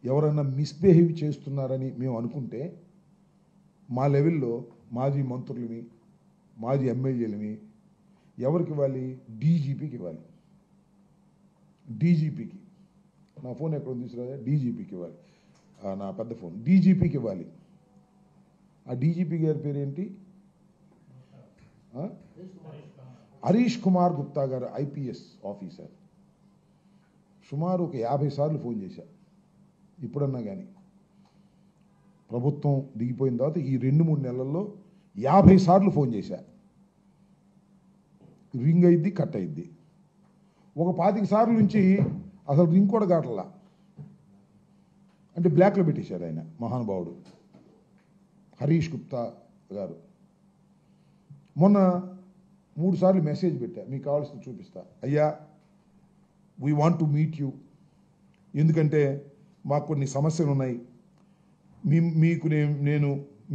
ఎవరైనా మిస్బిహేవ్ చేస్తున్నారని మేము అనుకుంటే మా లెవెల్లో మాజీ మంత్రులని మాజీ ఎమ్మెల్యేలని ఎవరికి ఇవ్వాలి? డీజీపీకి ఇవ్వాలి. డీజీపీకి నా ఫోన్ ఎక్కడ ఉంది తీసుకురా, డీజీపీకి ఇవ్వాలి. నా పెద్ద ఫోన్ డీజీపీకి ఇవ్వాలి. ఆ డీజీపీ గారి పేరేంటి? హరీష్ కుమార్ గుప్తా గారు, ఐపీఎస్ ఆఫీసర్. సుమారు ఒక 50 సార్లు ఫోన్ చేశా. ఇప్పుడన్నా కానీ ప్రభుత్వం దిగిపోయిన తర్వాత ఈ 2-3 నెలల్లో 50 సార్లు ఫోన్ చేశా. రింగ్ అయింది, కట్ అయింది. ఒక 25 సార్లు నుంచి అసలు రింగ్ కూడా కావట్లా. అంటే బ్లాక్లో పెట్టేశారు ఆయన, మహానుభావుడు హరీష్ గుప్తా గారు. మొన్న 3 సార్లు మెసేజ్ పెట్టా, మీకు కావాల్సింది చూపిస్తా. అయ్యా, we want to meet you, ఎందుకంటే మాకు కొన్ని సమస్యలు ఉన్నాయి. మీకు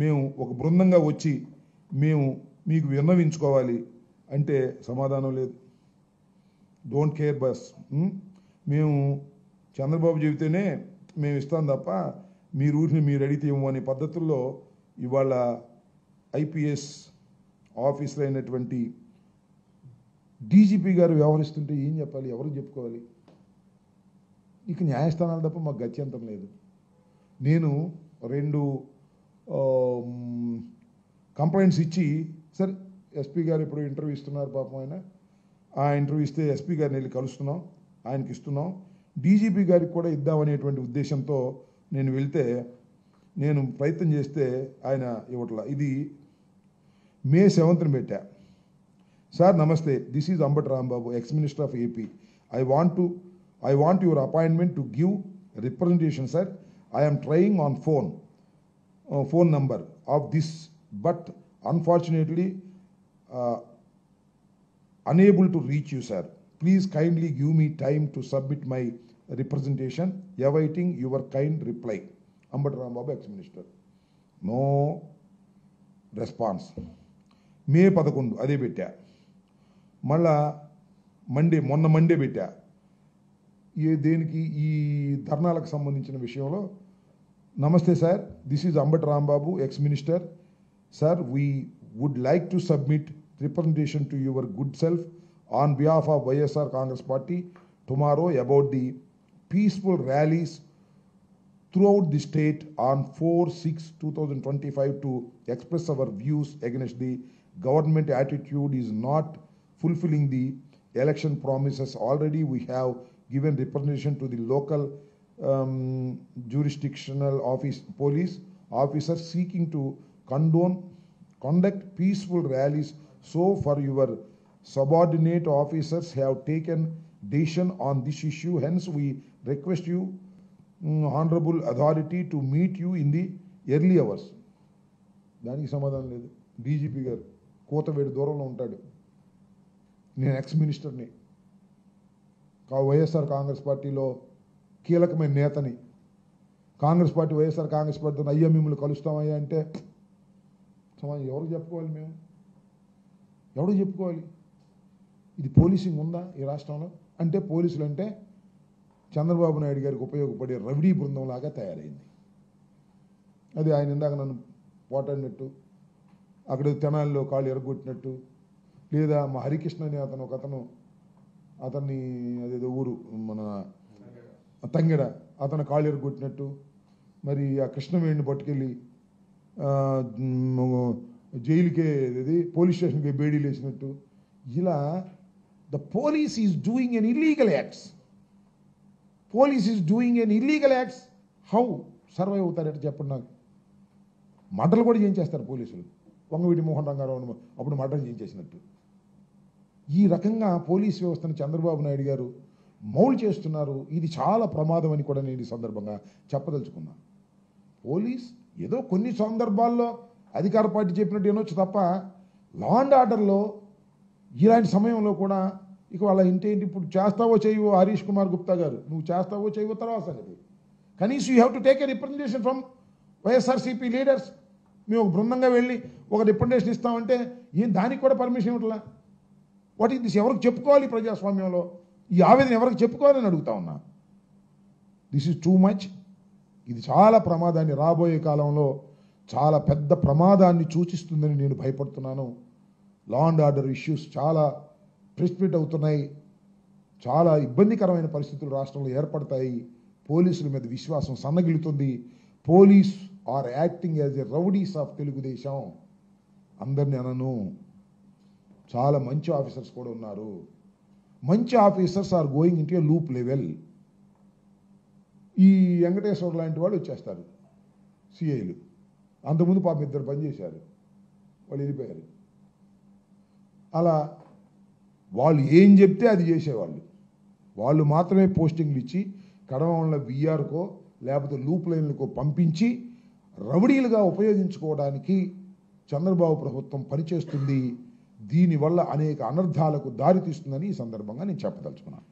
మేము ఒక బృందంగా వచ్చి మీకు విన్నవించుకోవాలి అంటే సమాధానం లేదు. Don't care bus. మేము చంద్రబాబు చెబితేనే మేము ఇస్తాం తప్ప మీరు ఊరిని మీరు అడిగితే ఇవ్వము అనే పద్ధతుల్లో ఇవాళ ఐపీఎస్ ఆఫీసర్ అయినటువంటి డీజీపీ గారు వ్యవహరిస్తుంటే ఏం చెప్పాలి? ఎవరు చెప్పుకోవాలి? ఇక న్యాయస్థానాలు తప్ప మాకు గత్యంతరం లేదు. నేను 2 కంప్లైంట్స్ ఇచ్చి, సరే ఎస్పీ గారు ఇప్పుడు ఇంటర్వ్యూ ఇస్తున్నారు పాపం ఆయన, ఆ ఇంటర్వ్యూ ఇస్తే ఎస్పీ గారిని వెళ్ళి కలుస్తున్నాం, ఆయనకి ఇస్తున్నాం. డీజీపీ గారికి కూడా ఇద్దామనేటువంటి ఉద్దేశంతో నేను వెళ్తే, నేను ప్రయత్నం చేస్తే ఆయన ఇవ్వట్లా. ఇది మే 7th పెట్టా. సార్ నమస్తే, this is Ambati Rambabu, ex minister of AP. I want your appointment to give representation, sir. I am trying on phone number of this, but unfortunately unable to reach you, sir. Please kindly give me time to submit my representation. Awaiting your kind reply. Ambati Rambabu, ex-minister. No response. మే 11 అదే పెట్టా. మళ్ళా మొన్న Monday పెట్టా. దేనికి? ఈ ధర్నాలకు సంబంధించిన విషయంలో. నమస్తే sir, this is Ambati Rambabu, ex minister. Sir, we would like to submit representation to your good self on behalf of YSR Congress party tomorrow about the peaceful rallies throughout the state on 4/6/2025 to express our views against the government attitude is not fulfilling the election promises. Already we have given representation to the local jurisdictional police officers seeking to conduct peaceful rallies. So for your subordinate officers have taken decision on this issue. Hence we request you, honorable authority, to meet you in the early hours. దానికి సమాధానం లేదు. DGP గారు కోతవేడి దూరంలో ఉంటాడు. నేను X మినిస్టర్ని, వైఎస్ఆర్ కాంగ్రెస్ పార్టీలో కీలకమైన నేతని. వైఎస్ఆర్ కాంగ్రెస్ పార్టీతో అయ్యా మిమ్మల్ని కలుస్తామయ్యా అంటే సమాజం ఎవరికి చెప్పుకోవాలి? మేము ఎవరికి చెప్పుకోవాలి? ఇది పోలీసింగ్ ఉందా ఈ రాష్ట్రంలో? అంటే పోలీసులు అంటే చంద్రబాబు నాయుడు గారికి ఉపయోగపడే రౌడీ బృందంలాగా తయారైంది. అది ఆయన ఇందాక నన్ను పోటాడినట్టు, అక్కడ తెనాలిలో కాళ్ళు ఎరగొట్టినట్టు, లేదా మా హరికృష్ణ అని అతన్ని అదేదో ఊరు మన తంగెడ, అతను కాళ్ళు ఎరగొట్టినట్టు, మరి ఆ కృష్ణవేణిని పట్టుకెళ్ళి జైలుకే పోలీస్ స్టేషన్కి బేడీలు వేసినట్టు, ఇలా the police is doing an illegal acts. How survive అవుతారట చెప్పండి నాకు. మర్డర్లు కూడా చేయించేస్తారు పోలీసులు. వంగవీటి మోహన్ రంగారావు అప్పుడు మర్డర్ చేయించేసినట్టు. ఈ రకంగా పోలీస్ వ్యవస్థను చంద్రబాబు నాయుడు గారు మౌలు చేస్తున్నారు. ఇది చాలా ప్రమాదం అని కూడా నేను ఈ సందర్భంగా చెప్పదలుచుకున్నా. పోలీస్ ఏదో కొన్ని సందర్భాల్లో అధికార పార్టీ చెప్పినట్టు ఏనొచ్చు తప్ప, లా అండ్ ఆర్డర్లో ఇలాంటి సమయంలో కూడా ఇక వాళ్ళ ఇంటేంటి, ఇప్పుడు చేస్తావో చేయవో హరీష్ కుమార్ గుప్తా గారు, నువ్వు చేస్తావో చేయవో తర్వాత సంగతి. కనీసం you have to take a representation from YSRCP leaders. మేము ఒక బృందంగా వెళ్ళి ఒక రిప్రజెంటేషన్ ఇస్తామంటే దానికి కూడా పర్మిషన్ ఇవ్వట్లా. What is this? ఎవరికి చెప్పుకోవాలి ప్రజాస్వామ్యంలో? ఈ ఆవేదన ఎవరికి చెప్పుకోవాలని అడుగుతా ఉన్నా. This is too much. ఇది చాలా ప్రమాదాన్ని రాబోయే కాలంలో చాలా పెద్ద ప్రమాదాన్ని సూచిస్తుందని నేను భయపడుతున్నాను. లా అండ్ ఆర్డర్ ఇష్యూస్ చాలా ప్రెసిపిట్ అవుతున్నాయి. చాలా ఇబ్బందికరమైన పరిస్థితులు రాష్ట్రంలో ఏర్పడతాయి. పోలీసుల మీద విశ్వాసం సన్నగిలుతుంది. Police are acting as a rowdies of Telugu Desam. అందరిని అనను, చాలా మంచి ఆఫీసర్స్ కూడా ఉన్నారు. మంచి officers are going into a loop level. ఈ వెంకటేశ్వర లాంటి వాళ్ళు వచ్చేస్తారు సిఐలు. అంతకుముందు పాపం ఇద్దరు పనిచేశారు, వాళ్ళు వెళ్ళిపోయారు. అలా వాళ్ళు ఏం చెప్తే అది చేసేవాళ్ళు. వాళ్ళు మాత్రమే పోస్టింగ్లు ఇచ్చి కడవల విఆర్కో లేకపోతే లూప్ లైన్లకో పంపించి రౌడీలుగా ఉపయోగించుకోవడానికి చంద్రబాబు ప్రభుత్వం పనిచేస్తుంది. దీనివల్ల అనేక అనర్థాలకు దారితీస్తుందని ఈ సందర్భంగా నేను చెప్పదలుచుకున్నాను.